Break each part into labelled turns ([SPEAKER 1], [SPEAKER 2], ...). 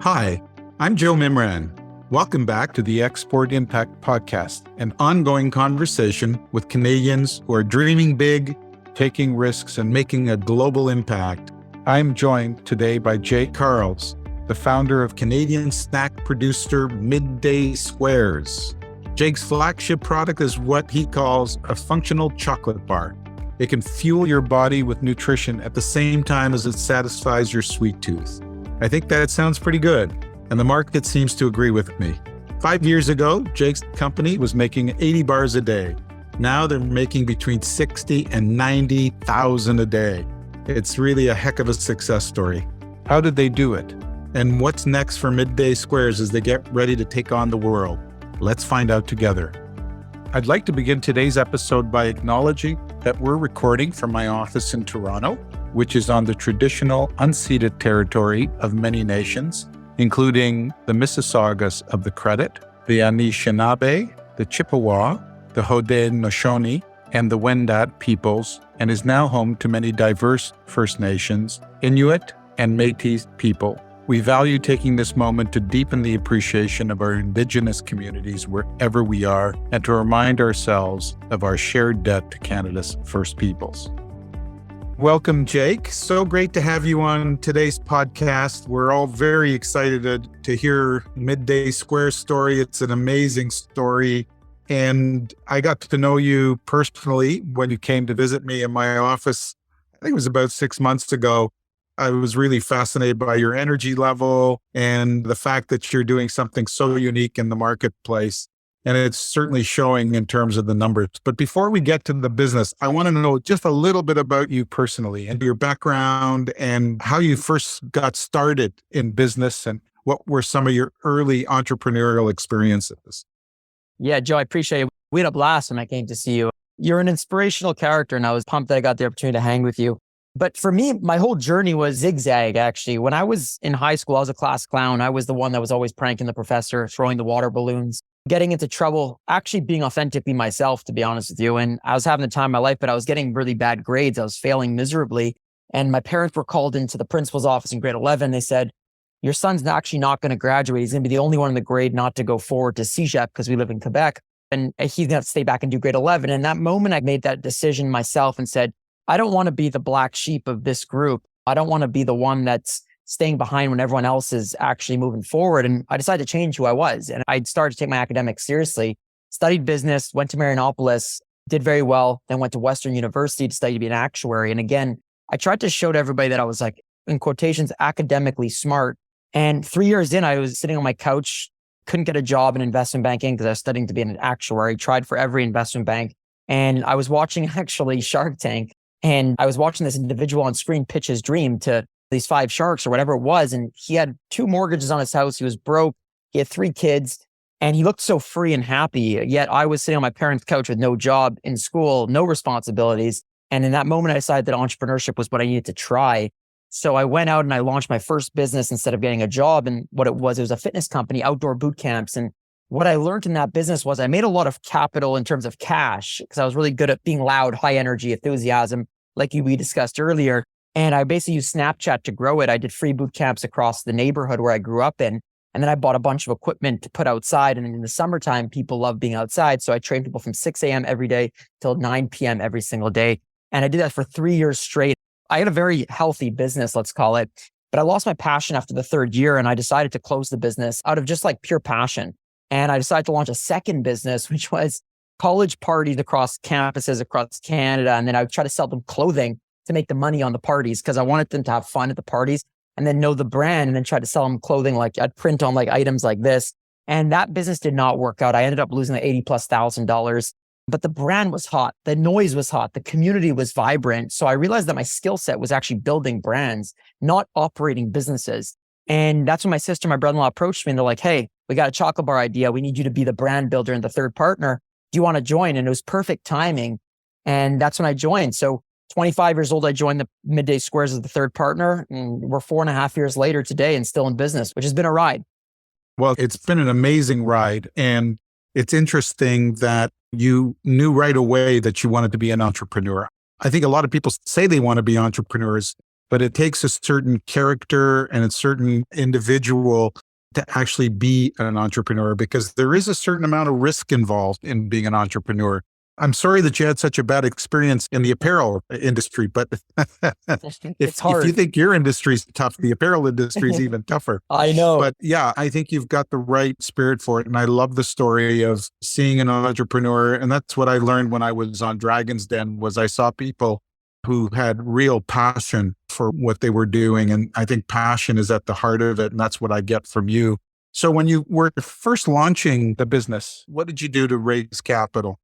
[SPEAKER 1] Hi, I'm Joe Mimran. Welcome back to the Export Impact Podcast, an ongoing conversation with Canadians who are dreaming big, taking risks, and making a global impact. I'm joined today by Jake Karls, the founder of Canadian snack producer Midday Squares. Jake's flagship product is what he calls a functional chocolate bar. It can fuel your body with nutrition at the same time as it satisfies your sweet tooth. I think that sounds pretty good, and the market seems to agree with me. 5 years ago, Jake's company was making 80 bars a day. Now they're making between 60 and 90,000 a day. It's really a heck of a success story. How did they do it? And what's next for Midday Squares as they get ready to take on the world? Let's find out together. I'd like to begin today's episode by acknowledging that we're recording from my office in Toronto, which is on the traditional unceded territory of many nations, including the Mississaugas of the Credit, the Anishinaabe, the Chippewa, the Haudenosaunee, and the Wendat peoples, and is now home to many diverse First Nations, Inuit, and Métis people. We value taking this moment to deepen the appreciation of our Indigenous communities wherever we are, and to remind ourselves of our shared debt to Canada's First Peoples. Welcome, Jake. So great to have you on today's podcast. We're all very excited to hear Midday Square's story. It's an amazing story. And I got to know you personally when you came to visit me in my office. I think it was about 6 months ago. I was really fascinated by your energy level and the fact that you're doing something so unique in the marketplace. And it's certainly showing in terms of the numbers. But before we get to the business, I want to know just a little bit about you personally and your background and how you first got started in business and what were some of your early entrepreneurial experiences.
[SPEAKER 2] Yeah, Joe, I appreciate it. We had a blast when I came to see you. You're an inspirational character, and I was pumped that I got the opportunity to hang with you. But for me, my whole journey was zigzag, actually. When I was in high school, I was a class clown. I was the one that was always pranking the professor, throwing the water balloons, getting into trouble, actually being authentically myself, to be honest with you. And I was having the time of my life, but I was getting really bad grades. I was failing miserably. And my parents were called into the principal's office in grade 11. They said, your son's actually not going to graduate. He's going to be the only one in the grade not to go forward to CEGEP because we live in Quebec. And he's going to have to stay back and do grade 11. And that moment, I made that decision myself and said, I don't want to be the black sheep of this group. I don't want to be the one that's staying behind when everyone else is actually moving forward. And I decided to change who I was. And I started to take my academics seriously, studied business, went to Marianopolis, did very well, then went to Western University to study to be an actuary. And again, I tried to show to everybody that I was like, in quotations, academically smart. And 3 years in, I was sitting on my couch, couldn't get a job in investment banking because I was studying to be an actuary, tried for every investment bank. And I was watching actually Shark Tank. And I was watching this individual on screen pitch his dream to these 5 sharks or whatever it was. And he had 2 mortgages on his house. He was broke. He had 3 kids and he looked so free and happy. Yet I was sitting on my parents' couch with no job, in school, no responsibilities. And in that moment, I decided that entrepreneurship was what I needed to try. So I went out and I launched my first business instead of getting a job. And what it was a fitness company, outdoor boot camps. And what I learned in that business was I made a lot of capital in terms of cash because I was really good at being loud, high energy, enthusiasm, like we discussed earlier. And I basically used Snapchat to grow it. I did free boot camps across the neighborhood where I grew up in. And then I bought a bunch of equipment to put outside. And in the summertime, people love being outside. So I trained people from 6 a.m. every day till 9 p.m. every single day. And I did that for 3 years straight. I had a very healthy business, let's call it. But I lost my passion after the 3rd year and I decided to close the business out of just like pure passion. And I decided to launch a second business, which was college parties across campuses across Canada. And then I would try to sell them clothing to make the money on the parties because I wanted them to have fun at the parties and then know the brand and then try to sell them clothing. Like I'd print on like items like this. And that business did not work out. I ended up losing like $80,000+. But the brand was hot. The noise was hot. The community was vibrant. So I realized that my skill set was actually building brands, not operating businesses. And that's when my sister, my brother-in-law approached me and they're like, hey, we got a chocolate bar idea. We need you to be the brand builder and the third partner. Do you want to join? And it was perfect timing. And that's when I joined. So 25 years old, I joined the Midday Squares as the third partner. And we're 4.5 years later today and still in business, which has been a ride.
[SPEAKER 1] Well, it's been an amazing ride. And it's interesting that you knew right away that you wanted to be an entrepreneur. I think a lot of people say they want to be entrepreneurs, but it takes a certain character and a certain individual to actually be an entrepreneur, because there is a certain amount of risk involved in being an entrepreneur. I'm sorry that you had such a bad experience in the apparel industry, but if you think your industry is tough, the apparel industry is even tougher.
[SPEAKER 2] I know.
[SPEAKER 1] But yeah, I think you've got the right spirit for it. And I love the story of seeing an entrepreneur. And that's what I learned when I was on Dragon's Den, was I saw people who had real passion for what they were doing. And I think passion is at the heart of it. And that's what I get from you. So when you were first launching the business, what did you do to raise capital?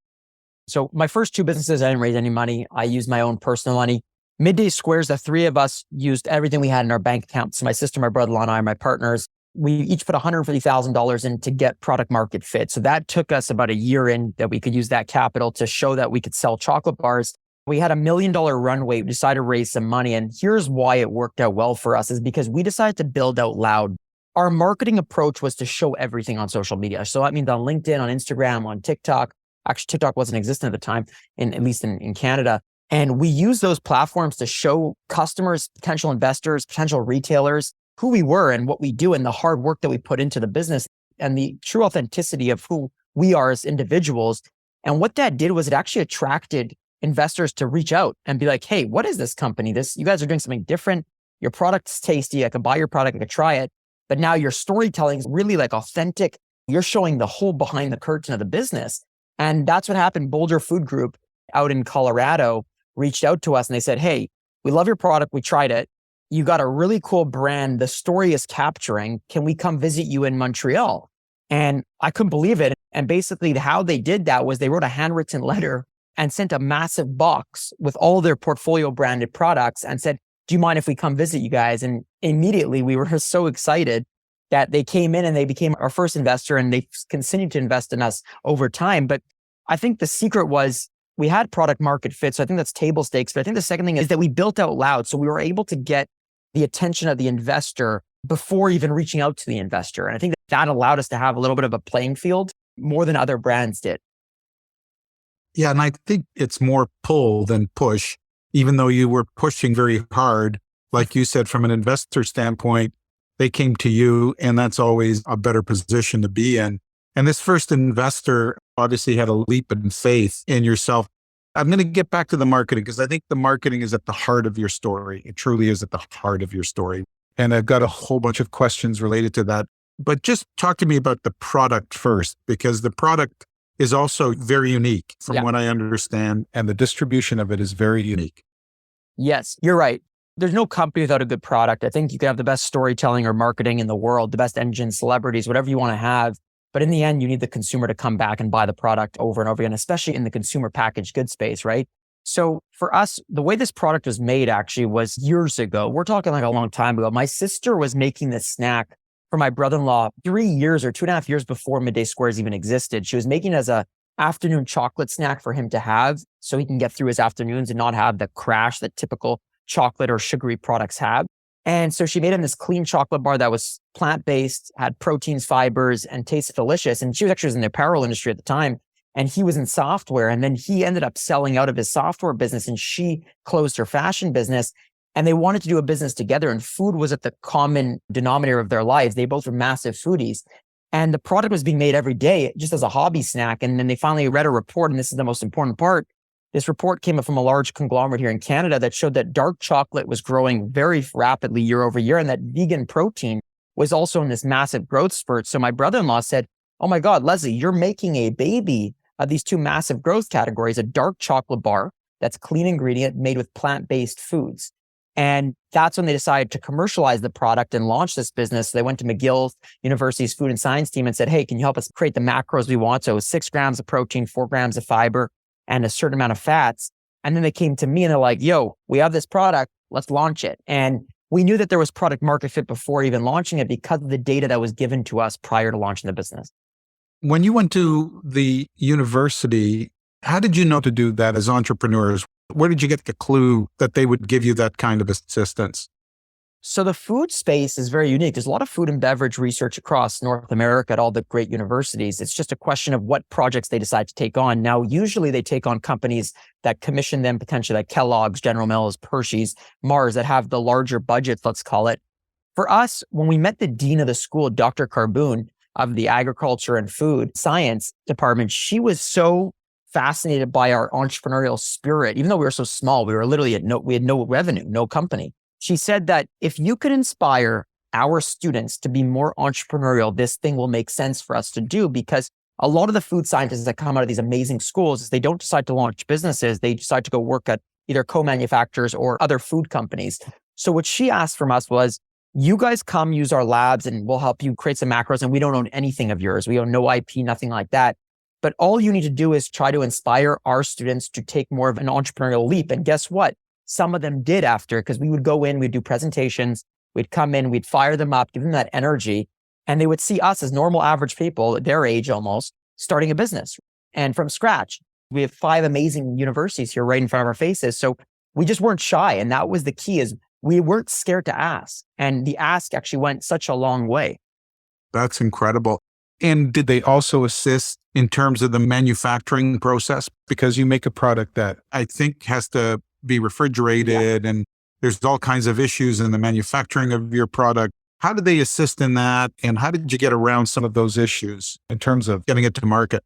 [SPEAKER 2] So my first two businesses, I didn't raise any money. I used my own personal money. Midday Squares, the three of us used everything we had in our bank accounts. So my sister, my brother-in-law, and I, my partners, we each put $150,000 in to get product market fit. So that took us about a year in that we could use that capital to show that we could sell chocolate bars. We had $1 million runway. We decided to raise some money. And here's why it worked out well for us, is because we decided to build out loud. Our marketing approach was to show everything on social media. So that means on LinkedIn, on Instagram, on TikTok. Actually, TikTok wasn't existent at the time, at least in Canada. And we use those platforms to show customers, potential investors, potential retailers who we were and what we do and the hard work that we put into the business and the true authenticity of who we are as individuals. And what that did was it actually attracted investors to reach out and be like, hey, what is this company? You guys are doing something different. Your product's tasty. I could buy your product. I could try it. But now your storytelling is really like authentic. You're showing the whole behind the curtain of the business. And that's what happened. Boulder Food Group out in Colorado reached out to us and they said, hey, we love your product. We tried it. You got a really cool brand. The story is capturing. Can we come visit you in Montreal? And I couldn't believe it. And basically how they did that was they wrote a handwritten letter and sent a massive box with all their portfolio branded products and said, do you mind if we come visit you guys? And immediately we were so excited that they came in and they became our first investor, and they continued to invest in us over time. But I think the secret was we had product market fit. So I think that's table stakes. But I think the second thing is that we built out loud. So we were able to get the attention of the investor before even reaching out to the investor. And I think that allowed us to have a little bit of a playing field more than other brands did.
[SPEAKER 1] Yeah. And I think it's more pull than push, even though you were pushing very hard. Like you said, from an investor standpoint, they came to you, and that's always a better position to be in. And this first investor obviously had a leap in faith in yourself. I'm going to get back to the marketing, because I think the marketing is at the heart of your story. It truly is at the heart of your story. And I've got a whole bunch of questions related to that. But just talk to me about the product first, because the product is also very unique from what I understand, and the distribution of it is very unique.
[SPEAKER 2] Yes, you're right. There's no company without a good product. I think you can have the best storytelling or marketing in the world, the best engine, celebrities, whatever you want to have. But in the end, you need the consumer to come back and buy the product over and over again, especially in the consumer packaged goods space, right? So for us, the way this product was made actually was years ago. We're talking like a long time ago. My sister was making this snack for my brother-in-law 3 years or 2.5 years before Midday Squares even existed. She was making it as a afternoon chocolate snack for him to have so he can get through his afternoons and not have the crash that typical chocolate or sugary products have. And so she made him this clean chocolate bar that was plant-based, had proteins, fibers, and tasted delicious. And she was in the apparel industry at the time, and he was in software. And then he ended up selling out of his software business, and she closed her fashion business. And they wanted to do a business together, and food was at the common denominator of their lives. They both were massive foodies. And the product was being made every day just as a hobby snack. And then they finally read a report, and this is the most important part. This report came from a large conglomerate here in Canada that showed that dark chocolate was growing very rapidly year over year, and that vegan protein was also in this massive growth spurt. So my brother-in-law said, oh my God, Leslie, you're making a baby of these two massive growth categories, a dark chocolate bar that's clean ingredient made with plant-based foods. And that's when they decided to commercialize the product and launch this business. They went to McGill University's food and science team and said, hey, can you help us create the macros we want? So it was 6 grams of protein, 4 grams of fiber, and a certain amount of fats. And then they came to me and they're like, yo, we have this product, let's launch it. And we knew that there was product market fit before even launching it because of the data that was given to us prior to launching the business.
[SPEAKER 1] When you went to the university, how did you know to do that as entrepreneurs? Where did you get the clue that they would give you that kind of assistance?
[SPEAKER 2] So the food space is very unique. There's a lot of food and beverage research across North America at all the great universities. It's just a question of what projects they decide to take on. Now, usually they take on companies that commission them, potentially like Kellogg's, General Mills, Hershey's, Mars, that have the larger budgets, let's call it. For us, when we met the dean of the school, Dr. Carboon of the agriculture and food science department, she was so fascinated by our entrepreneurial spirit. Even though we were so small, we had no revenue, no company. She said that if you could inspire our students to be more entrepreneurial, this thing will make sense for us to do, because a lot of the food scientists that come out of these amazing schools, they don't decide to launch businesses. They decide to go work at either co-manufacturers or other food companies. So what she asked from us was, you guys come use our labs and we'll help you create some macros, and we don't own anything of yours. We own no IP, nothing like that. But all you need to do is try to inspire our students to take more of an entrepreneurial leap. And guess what? Some of them did after, because we would go in, we'd do presentations, we'd come in, we'd fire them up, give them that energy, and they would see us as normal, average people, their age almost, starting a business and from scratch. We have 5 amazing universities here right in front of our faces. So we just weren't shy. And that was the key, is we weren't scared to ask. And the ask actually went such a long way.
[SPEAKER 1] That's incredible. And did they also assist in terms of the manufacturing process? Because you make a product that I think has to be refrigerated, and there's all kinds of issues in the manufacturing of your product. How did they assist in that? And how did you get around some of those issues in terms of getting it to market?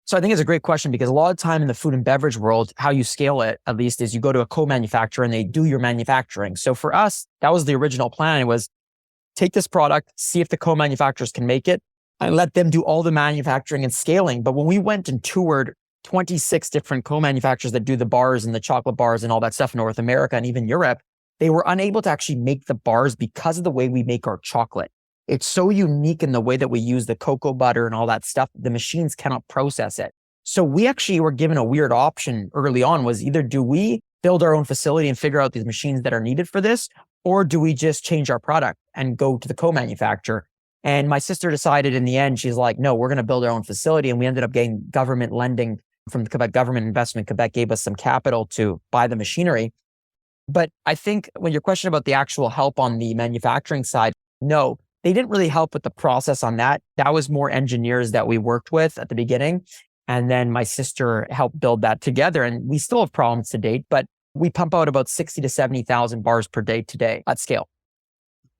[SPEAKER 2] So I think it's a great question, because a lot of time in the food and beverage world, how you scale it, at least, is you go to a co-manufacturer and they do your manufacturing. So for us, that was the original plan. It was take this product, see if the co-manufacturers can make it, and let them do all the manufacturing and scaling. But when we went and toured 26 different co-manufacturers that do the bars and the chocolate bars and all that stuff in North America and even Europe, they were unable to actually make the bars because of the way we make our chocolate. It's so unique in the way that we use the cocoa butter and all that stuff. The machines cannot process it. So we actually were given a weird option early on, was either do we build our own facility and figure out these machines that are needed for this, or do we just change our product and go to the co-manufacturer? And my sister decided in the end, she's like, no, we're going to build our own facility. And we ended up getting government lending from the Quebec government investment. Quebec gave us some capital to buy the machinery. But I think when your question about the actual help on the manufacturing side, no, they didn't really help with the process on that. That was more engineers that we worked with at the beginning. And then my sister helped build that together. And we still have problems to date, but we pump out about 60 to 70,000 bars per day today at scale.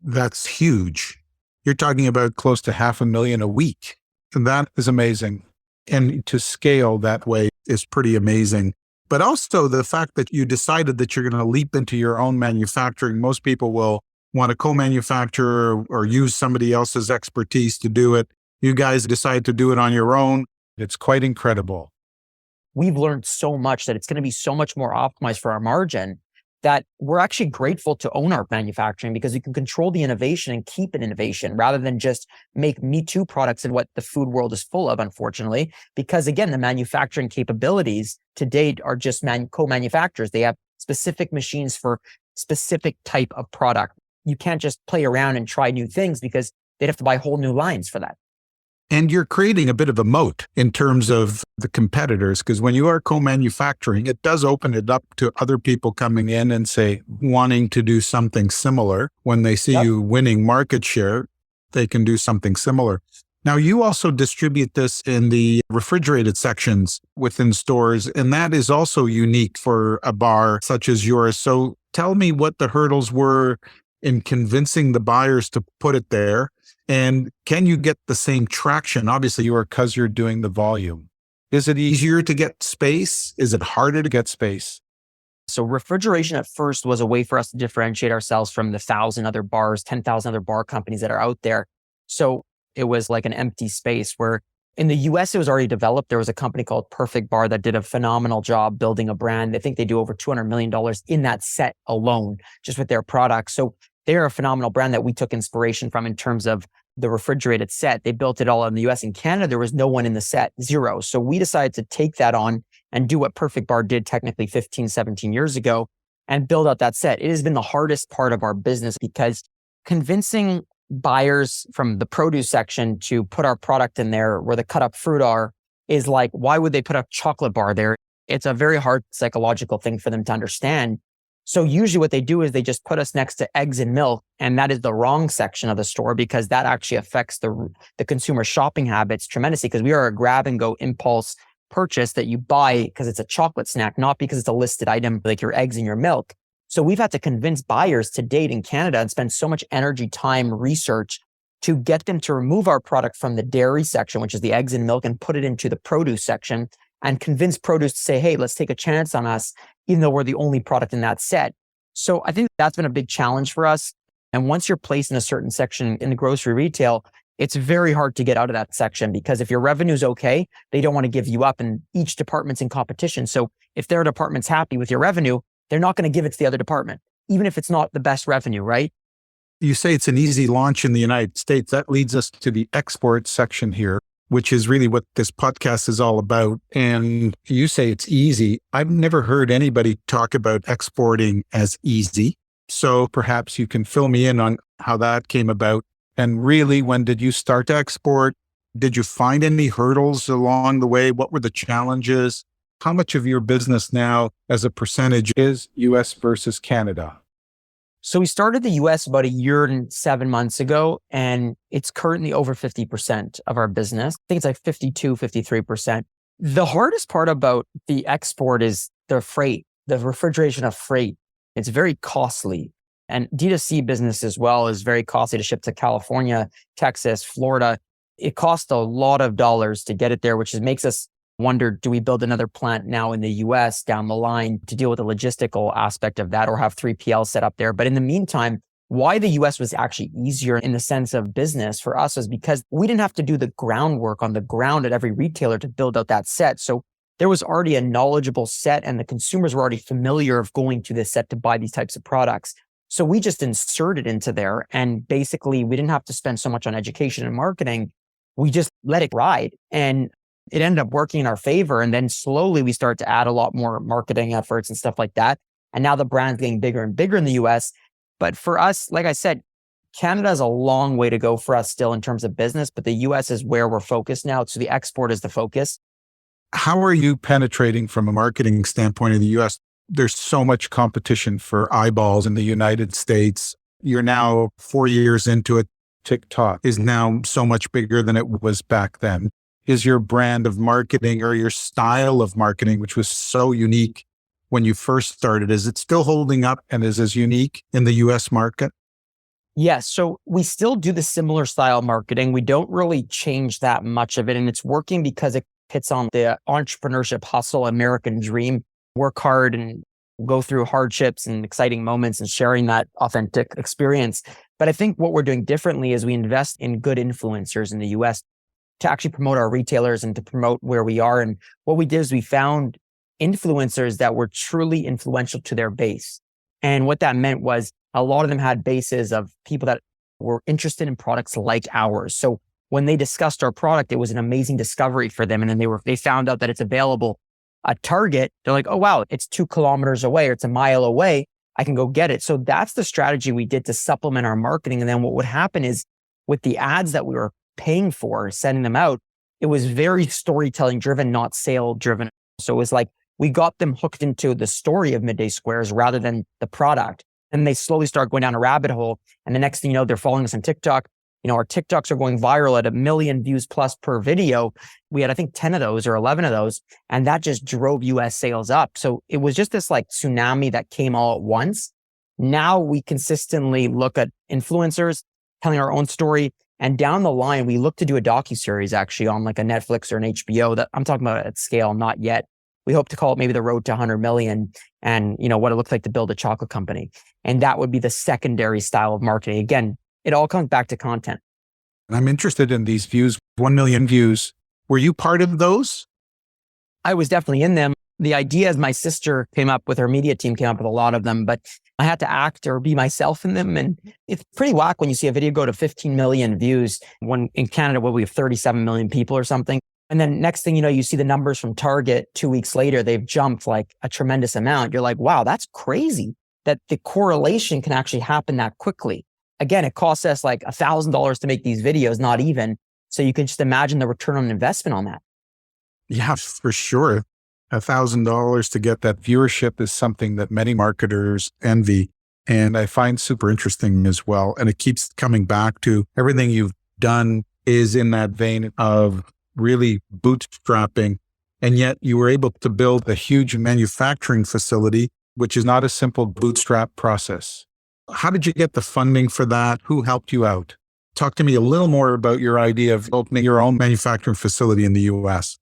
[SPEAKER 1] That's huge. You're talking about close to 500,000 a week. And that is amazing. And to scale that way is pretty amazing. But also the fact that you decided that you're going to leap into your own manufacturing. Most people will want to co-manufacture or use somebody else's expertise to do it. You guys decide to do it on your own. It's quite incredible.
[SPEAKER 2] We've learned so much that it's going to be so much more optimized for our margin, that we're actually grateful to own our manufacturing, because you can control the innovation and keep an innovation rather than just make Me Too products in what the food world is full of, unfortunately. Because again, the manufacturing capabilities to date are just co-manufacturers. They have specific machines for specific type of product. You can't just play around and try new things, because they'd have to buy whole new lines for that.
[SPEAKER 1] And you're creating a bit of a moat in terms of the competitors, because when you are co-manufacturing, it does open it up to other people coming in and say, wanting to do something similar. When they see you winning market share, they can do something similar. Now, you also distribute this in the refrigerated sections within stores, and that is also unique for a bar such as yours. So tell me what the hurdles were in convincing the buyers to put it there. And can you get the same traction? Obviously, because you're doing the volume. Is it easier to get space? Is it harder to get space?
[SPEAKER 2] So refrigeration at first was a way for us to differentiate ourselves from the 1,000 other bars, 10,000 other bar companies that are out there. So it was like an empty space, where in the US, it was already developed. There was a company called Perfect Bar that did a phenomenal job building a brand. I think they do over $200 million in that set alone, just with their products. So they're a phenomenal brand that we took inspiration from in terms of the refrigerated set. They built it all in the US. In Canada, there was no one in the set, zero. So we decided to take that on and do what Perfect Bar did technically 15, 17 years ago and build out that set. It has been the hardest part of our business, because convincing buyers from the produce section to put our product in there where the cut up fruit are is like, why would they put a chocolate bar there? It's a very hard psychological thing for them to understand. So usually what they do is they just put us next to eggs and milk. And that is the wrong section of the store because that actually affects the consumer shopping habits tremendously because we are a grab and go impulse purchase that you buy because it's a chocolate snack, not because it's a listed item like your eggs and your milk. So we've had to convince buyers to date in Canada and spend so much energy, time, research to get them to remove our product from the dairy section, which is the eggs and milk, and put it into the produce section and convince produce to say, hey, let's take a chance on us, even though we're the only product in that set. So I think that's been a big challenge for us. And once you're placed in a certain section in the grocery retail, it's very hard to get out of that section because if your revenue's okay, they don't want to give you up and each department's in competition. So if their department's happy with your revenue, they're not going to give it to the other department, even if it's not the best revenue, right?
[SPEAKER 1] You say it's an easy launch in the United States. That leads us to the export section here, which is really what this podcast is all about. And you say it's easy. I've never heard anybody talk about exporting as easy. So perhaps you can fill me in on how that came about. And really, when did you start to export? Did you find any hurdles along the way? What were the challenges? How much of your business now as a percentage is US versus Canada?
[SPEAKER 2] So we started the US about a year and 7 months ago, and it's currently over 50% of our business. I think it's like 52, 53%. The hardest part about the export is the freight, the refrigeration of freight. It's very costly. And D2C business as well is very costly to ship to California, Texas, Florida. It costs a lot of dollars to get it there, which makes us wonder, do we build another plant now in the US down the line to deal with the logistical aspect of that or have 3PL set up there? But in the meantime, why the US was actually easier in the sense of business for us was because we didn't have to do the groundwork on the ground at every retailer to build out that set. So there was already a knowledgeable set and the consumers were already familiar of going to this set to buy these types of products. So we just inserted into there and basically we didn't have to spend so much on education and marketing. We just let it ride and it ended up working in our favor. And then slowly we started to add a lot more marketing efforts and stuff like that. And now the brand's getting bigger and bigger in the US. But for us, like I said, Canada is a long way to go for us still in terms of business, but the US is where we're focused now. So the export is the focus.
[SPEAKER 1] How are you penetrating from a marketing standpoint in the US? There's so much competition for eyeballs in the United States. You're now 4 years into it. TikTok is now so much bigger than it was back then. Is your brand of marketing or your style of marketing, which was so unique when you first started, is it still holding up and is as unique in the US market?
[SPEAKER 2] Yes. So we still do the similar style marketing. We don't really change that much of it. And it's working because it hits on the entrepreneurship hustle, American dream, work hard and go through hardships and exciting moments and sharing that authentic experience. But I think what we're doing differently is we invest in good influencers in the US to actually promote our retailers and to promote where we are. And what we did is we found influencers that were truly influential to their base. And what that meant was a lot of them had bases of people that were interested in products like ours. So when they discussed our product, it was an amazing discovery for them. And then they found out that it's available at Target. They're like, oh, wow, it's 2 kilometers away or it's a mile away. I can go get it. So that's the strategy we did to supplement our marketing. And then what would happen is with the ads that we were paying for, sending them out, it was very storytelling driven, not sale driven. So it was like we got them hooked into the story of Midday Squares rather than the product. And they slowly start going down a rabbit hole. And the next thing you know, they're following us on TikTok. You know, our TikToks are going viral at 1 million views plus per video. We had, I think, 10 of those or 11 of those. And that just drove US sales up. So it was just this like tsunami that came all at once. Now we consistently look at influencers telling our own story. And down the line, we look to do a docuseries actually on like a Netflix or an HBO that I'm talking about at scale, not yet. We hope to call it maybe the road to 100 million and, you know, what it looks like to build a chocolate company. And that would be the secondary style of marketing. Again, it all comes back to content.
[SPEAKER 1] I'm interested in these views, 1 million views. Were you part of those?
[SPEAKER 2] I was definitely in them. The idea is my sister came up with her media team, came up with a lot of them, but I had to act or be myself in them. And it's pretty whack when you see a video go to 15 million views when in Canada, we have 37 million people or something. And then next thing you know, you see the numbers from Target 2 weeks later, they've jumped like a tremendous amount. You're like, wow, that's crazy that the correlation can actually happen that quickly. Again, it costs us like $1,000 to make these videos, not even. So you can just imagine the return on investment on that.
[SPEAKER 1] Yeah, for sure. $1,000 to get that viewership is something that many marketers envy. And I find super interesting as well. And it keeps coming back to everything you've done is in that vein of really bootstrapping. And yet you were able to build a huge manufacturing facility, which is not a simple bootstrap process. How did you get the funding for that? Who helped you out? Talk to me a little more about your idea of opening your own manufacturing facility in the US.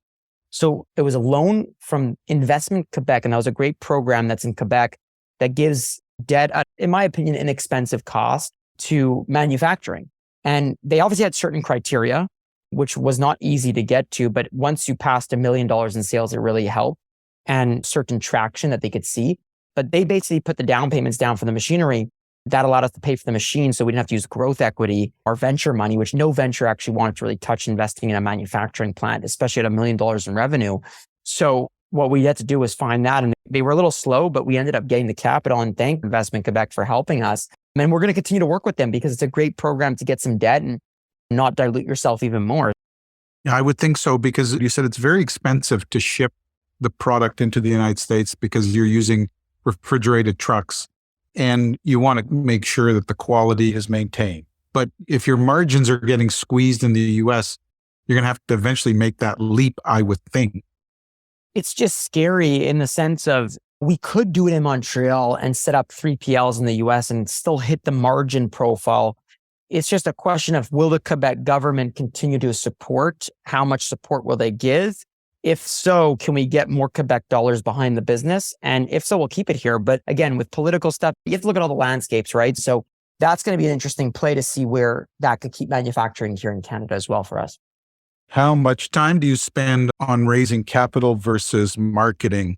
[SPEAKER 2] So it was a loan from Investment Quebec, and that was a great program that's in Quebec that gives debt at, in my opinion, inexpensive cost to manufacturing. And they obviously had certain criteria, which was not easy to get to. But once you passed $1 million in sales, it really helped, and certain traction that they could see. But they basically put the down payments down for the machinery. That allowed us to pay for the machine, so we didn't have to use growth equity or venture money, which no venture actually wanted to really touch investing in a manufacturing plant, especially at $1 million in revenue. So what we had to do was find that, and they were a little slow, but we ended up getting the capital, and thank Investment Quebec for helping us. And we're going to continue to work with them because it's a great program to get some debt and not dilute yourself even more.
[SPEAKER 1] Yeah, I would think so, because you said it's very expensive to ship the product into the United States because you're using refrigerated trucks. And you want to make sure that the quality is maintained. But if your margins are getting squeezed in the US, you're going to have to eventually make that leap, I would think.
[SPEAKER 2] It's just scary in the sense of we could do it in Montreal and set up 3PLs in the US and still hit the margin profile. It's just a question of, will the Quebec government continue to support? How much support will they give? If so, can we get more Quebec dollars behind the business? And if so, we'll keep it here. But again, with political stuff, you have to look at all the landscapes, right? So that's going to be an interesting play to see where that could keep manufacturing here in Canada as well for us.
[SPEAKER 1] How much time do you spend on raising capital versus marketing?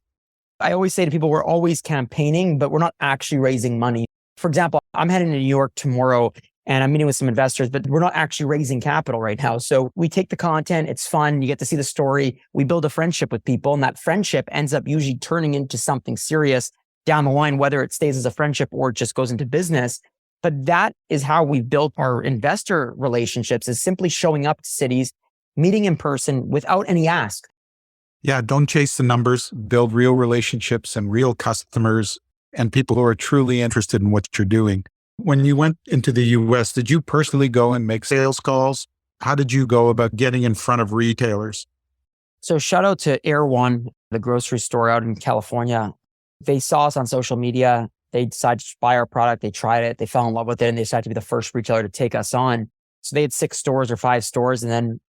[SPEAKER 2] I always say to people, we're always campaigning, but we're not actually raising money. For example, I'm heading to New York tomorrow, and I'm meeting with some investors, but we're not actually raising capital right now. So we take the content, it's fun, you get to see the story, we build a friendship with people, and that friendship ends up usually turning into something serious down the line, whether it stays as a friendship or it just goes into business. But that is how we've built our investor relationships, is simply showing up to cities, meeting in person without any ask.
[SPEAKER 1] Yeah, don't chase the numbers, build real relationships and real customers and people who are truly interested in what you're doing. When you went into the US, did you personally go and make sales calls? How did you go about getting in front of retailers?
[SPEAKER 2] So shout out to Air One, the grocery store out in California. They saw us on social media. They decided to buy our product. They tried it. They fell in love with it, and they decided to be the first retailer to take us on. So they had 6 stores or 5 stores. And then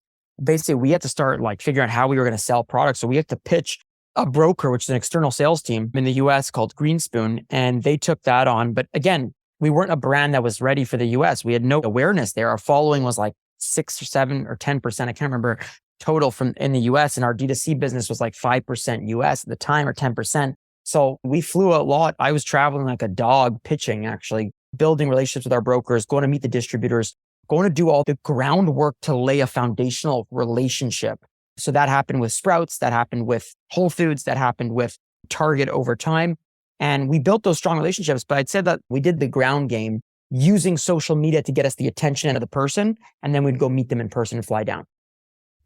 [SPEAKER 2] basically we had to start figuring out how we were going to sell products. So we had to pitch a broker, which is an external sales team in the US called Greenspoon. And they took that on. But again, we weren't a brand that was ready for the US. We had no awareness there. Our following was 6 or 7 or 10%. I can't remember total from in the US. And our D2C business was 5% US at the time, or 10%. So we flew a lot. I was traveling like a dog, pitching, actually building relationships with our brokers, going to meet the distributors, going to do all the groundwork to lay a foundational relationship. So that happened with Sprouts, that happened with Whole Foods, that happened with Target over time. And we built those strong relationships. But I'd say that we did the ground game using social media to get us the attention of the person. And then we'd go meet them in person and fly down.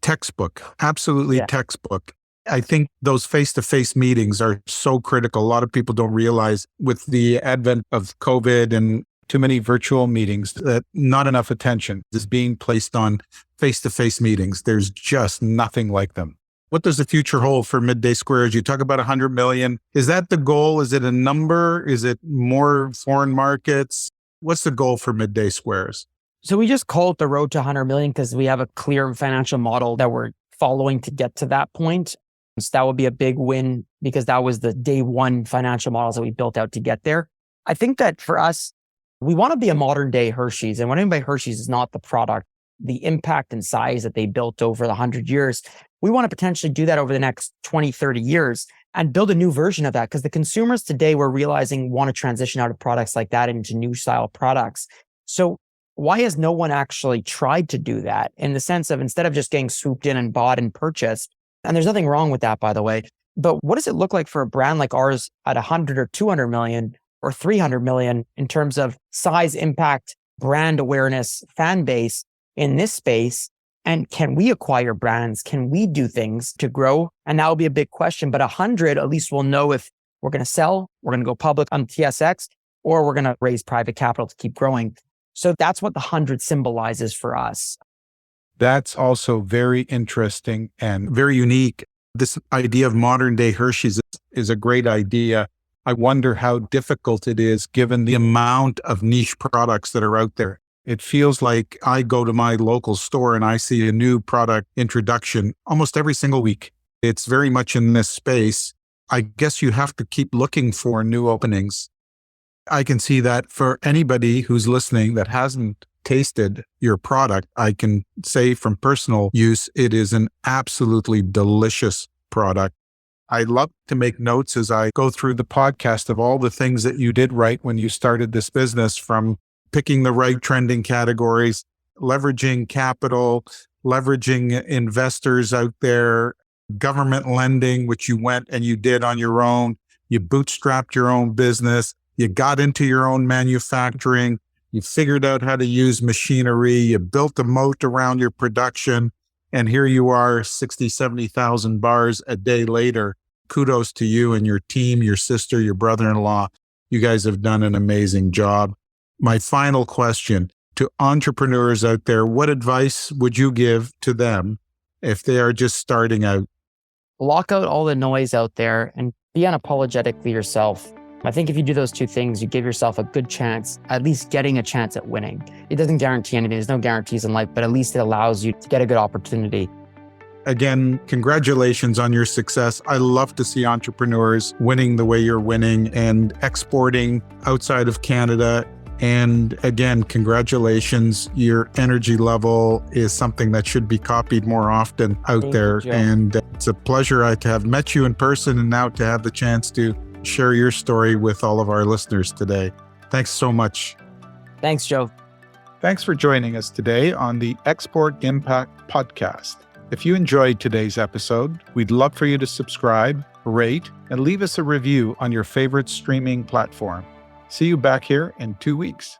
[SPEAKER 1] Textbook, absolutely textbook. I think those face-to-face meetings are so critical. A lot of people don't realize with the advent of COVID and too many virtual meetings that not enough attention is being placed on face-to-face meetings. There's just nothing like them. What does the future hold for Midday Squares? You talk about 100 million. Is that the goal? Is it a number? Is it more foreign markets? What's the goal for Midday Squares?
[SPEAKER 2] So we just call it the road to 100 million because we have a clear financial model that we're following to get to that point. So that would be a big win because that was the day one financial models that we built out to get there. I think that for us, we want to be a modern day Hershey's. And what I mean by Hershey's is not the product, the impact and size that they built over the 100 years. We want to potentially do that over the next 20, 30 years and build a new version of that, because the consumers today, we're realizing, want to transition out of products like that into new style products. So why has no one actually tried to do that, in the sense of, instead of just getting swooped in and bought and purchased? And there's nothing wrong with that, by the way. But what does it look like for a brand like ours at 100 or 200 million or 300 million in terms of size, impact, brand awareness, fan base in this space? And can we acquire brands? Can we do things to grow? And that will be a big question. But 100, at least we'll know if we're going to sell, we're going to go public on TSX, or we're going to raise private capital to keep growing. So that's what the 100 symbolizes for us.
[SPEAKER 1] That's also very interesting and very unique. This idea of modern day Hershey's is a great idea. I wonder how difficult it is given the amount of niche products that are out there. It feels like I go to my local store and I see a new product introduction almost every single week. It's very much in this space. I guess you have to keep looking for new openings. I can see that for anybody who's listening that hasn't tasted your product, I can say from personal use, it is an absolutely delicious product. I love to make notes as I go through the podcast of all the things that you did right when you started this business, from picking the right trending categories, leveraging capital, leveraging investors out there, government lending, which you went and you did on your own. You bootstrapped your own business. You got into your own manufacturing. You figured out how to use machinery. You built a moat around your production. And here you are, 60, 70,000 bars a day later. Kudos to you and your team, your sister, your brother-in-law. You guys have done an amazing job. My final question to entrepreneurs out there, what advice would you give to them if they are just starting out?
[SPEAKER 2] Block out all the noise out there and be unapologetically yourself. I think if you do those two things, you give yourself a good chance, at least getting a chance at winning. It doesn't guarantee anything. There's no guarantees in life, but at least it allows you to get a good opportunity.
[SPEAKER 1] Again, congratulations on your success. I love to see entrepreneurs winning the way you're winning and exporting outside of Canada. And again, congratulations. Your energy level is something that should be copied more often out there. And it's a pleasure to have met you in person and now to have the chance to share your story with all of our listeners today. Thanks so much.
[SPEAKER 2] Thanks, Joe.
[SPEAKER 1] Thanks for joining us today on the Export Impact Podcast. If you enjoyed today's episode, we'd love for you to subscribe, rate, and leave us a review on your favorite streaming platform. See you back here in 2 weeks.